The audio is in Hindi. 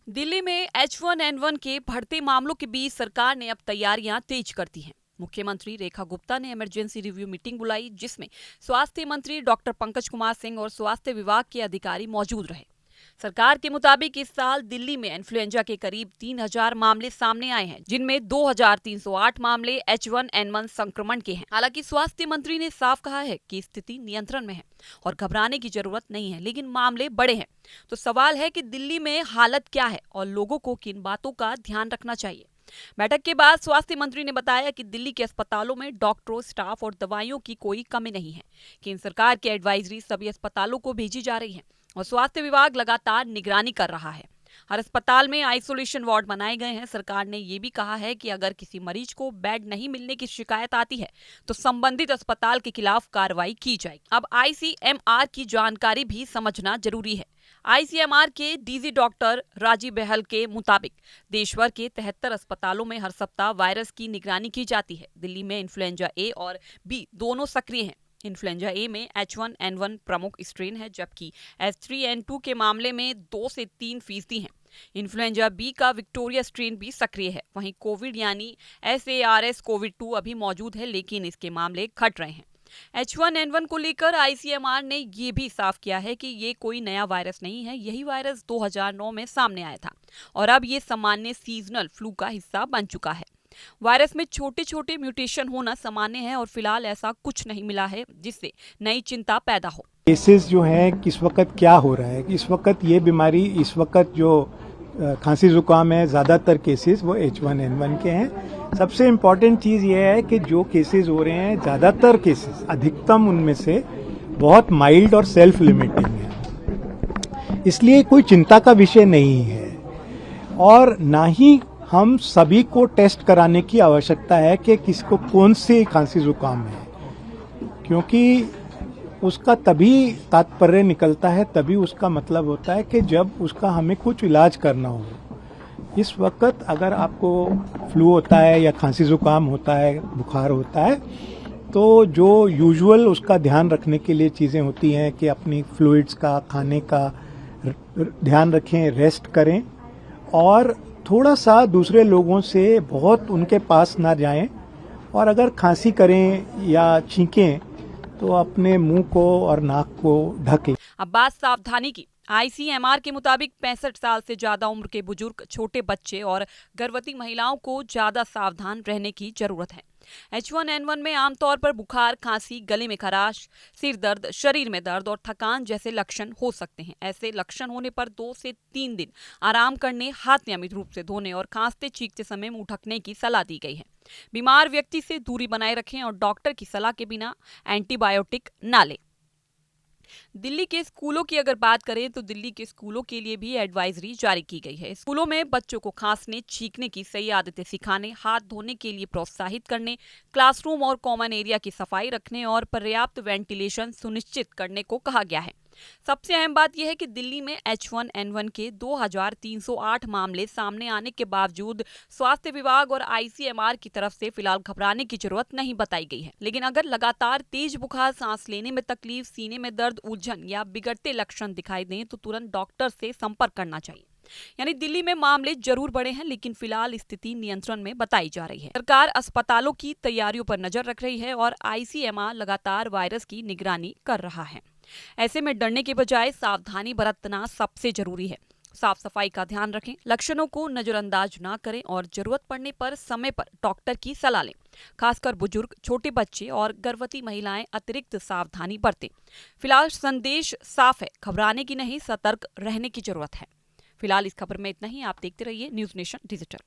दिल्ली में H1N1 के बढ़ते मामलों के बीच सरकार ने अब तैयारियां तेज कर दी हैं। मुख्यमंत्री रेखा गुप्ता ने इमरजेंसी रिव्यू मीटिंग बुलाई, जिसमें स्वास्थ्य मंत्री डॉक्टर पंकज कुमार सिंह और स्वास्थ्य विभाग के अधिकारी मौजूद रहे। सरकार के मुताबिक इस साल दिल्ली में इन्फ्लुएंजा के करीब 3,000 मामले सामने आए हैं, जिनमें 2,308 मामले H1N1 संक्रमण के हैं। हालांकि स्वास्थ्य मंत्री ने साफ कहा है कि स्थिति नियंत्रण में है और घबराने की जरूरत नहीं है, लेकिन मामले बड़े हैं। तो सवाल है कि दिल्ली में हालत क्या है और लोगों को किन बातों का ध्यान रखना चाहिए। बैठक के बाद स्वास्थ्य मंत्री ने बताया कि दिल्ली के अस्पतालों में डॉक्टरों, स्टाफ और दवाइयों की कोई कमी नहीं है। केंद्र सरकार की एडवाइजरी सभी अस्पतालों को भेजी जा रही है और स्वास्थ्य विभाग लगातार निगरानी कर रहा है। हर अस्पताल में आइसोलेशन वार्ड बनाए गए हैं। सरकार ने ये भी कहा है कि अगर किसी मरीज को बेड नहीं मिलने की शिकायत आती है तो संबंधित अस्पताल के खिलाफ कार्रवाई की जाएगी। अब आईसीएमआर की जानकारी भी समझना जरूरी है। आईसीएमआर के डीजी डॉक्टर राजीव बहल के मुताबिक देश भर के 73 अस्पतालों में हर सप्ताह वायरस की निगरानी की जाती है। दिल्ली में इन्फ्लुएंजा ए और बी दोनों सक्रिय हैं। इन्फ्लुएंजा ए में H1N1 प्रमुख स्ट्रेन है, जबकि H3N2 के मामले में 2 से 3% हैं। इन्फ्लुएंजा बी का विक्टोरिया स्ट्रेन भी सक्रिय है। वहीं कोविड यानी SARS कोविड-2 अभी मौजूद है, लेकिन इसके मामले घट रहे हैं। H1N1 को लेकर आईसीएमआर ने ये भी साफ किया है कि ये कोई नया वायरस नहीं है। यही वायरस 2009 में सामने आया था और अब ये सामान्य सीजनल फ्लू का हिस्सा बन चुका है। वायरस में छोटे छोटे म्यूटेशन होना सामान्य है और फिलहाल ऐसा कुछ नहीं मिला है जिससे नई चिंता पैदा हो। केसेस जो हैं किस वक्त क्या हो रहा है, इस वक्त ये बीमारी, इस वक्त जो खांसी जुकाम है, ज़्यादातर केसेस वो H1N1 के हैं। सबसे इम्पॉर्टेंट चीज़ ये है कि जो केसेस हो रहे हैं, ज़्यादातर केसेस, अधिकतम उनमें से बहुत माइल्ड और सेल्फ लिमिटिंग है, इसलिए कोई चिंता का विषय नहीं है। और ना ही हम सभी को टेस्ट कराने की आवश्यकता है कि किसको कौन सी खांसी जुकाम है, क्योंकि उसका तभी तात्पर्य निकलता है, तभी उसका मतलब होता है कि जब उसका हमें कुछ इलाज करना हो। इस वक्त अगर आपको फ्लू होता है या खांसी जुकाम होता है, बुखार होता है, तो जो यूजुअल उसका ध्यान रखने के लिए चीज़ें होती हैं कि अपनी फ्लूइड्स का, खाने का ध्यान रखें, रेस्ट करें और थोड़ा सा दूसरे लोगों से बहुत उनके पास ना जाएं, और अगर खांसी करें या छींकें तो अपने मुंह को और नाक को ढकें। अब बात सावधानी की। आईसीएमआर के मुताबिक 65 साल से ज्यादा उम्र के बुजुर्ग, छोटे बच्चे और गर्भवती महिलाओं को ज्यादा सावधान रहने की जरूरत है। H1N1 में आमतौर पर बुखार, खांसी, गले में खराश, सिर दर्द, शरीर में दर्द और थकान जैसे लक्षण हो सकते हैं। ऐसे लक्षण होने पर 2 से 3 दिन आराम करने, हाथ नियमित रूप से धोने और खांसते छींकते समय मुंह ढकने की सलाह दी गई है। बीमार व्यक्ति से दूरी बनाए रखें और डॉक्टर की सलाह के बिना एंटीबायोटिक ना लें। दिल्ली के स्कूलों की अगर बात करें तो दिल्ली के स्कूलों के लिए भी एडवाइजरी जारी की गई है। स्कूलों में बच्चों को खांसने, छींकने की सही आदतें सिखाने, हाथ धोने के लिए प्रोत्साहित करने, क्लासरूम और कॉमन एरिया की सफाई रखने और पर्याप्त वेंटिलेशन सुनिश्चित करने को कहा गया है। सबसे अहम बात यह है कि दिल्ली में H1N1 के 2,308 मामले सामने आने के बावजूद स्वास्थ्य विभाग और आईसीएमआर की तरफ से फिलहाल घबराने की जरूरत नहीं बताई गई है। लेकिन अगर लगातार तेज बुखार, सांस लेने में तकलीफ, सीने में दर्द, उलझन या बिगड़ते लक्षण दिखाई दें तो तुरंत डॉक्टर से संपर्क करना चाहिए। यानी दिल्ली में मामले जरूर बढ़े हैं, लेकिन फिलहाल स्थिति नियंत्रण में बताई जा रही है। सरकार अस्पतालों की तैयारियों पर नजर रख रही है और आईसीएमआर लगातार वायरस की निगरानी कर रहा है। ऐसे में डरने के बजाय सावधानी बरतना सबसे जरूरी है। साफ सफाई का ध्यान रखें, लक्षणों को नजरअंदाज ना करें और जरूरत पड़ने पर समय पर डॉक्टर की सलाह लें। खासकर बुजुर्ग, छोटे बच्चे और गर्भवती महिलाएं अतिरिक्त सावधानी बरतें। फिलहाल संदेश साफ है, घबराने की नहीं, सतर्क रहने की जरूरत है। फिलहाल इस खबर में इतना ही। आप देखते रहिए न्यूज़ नेशन डिजिटल।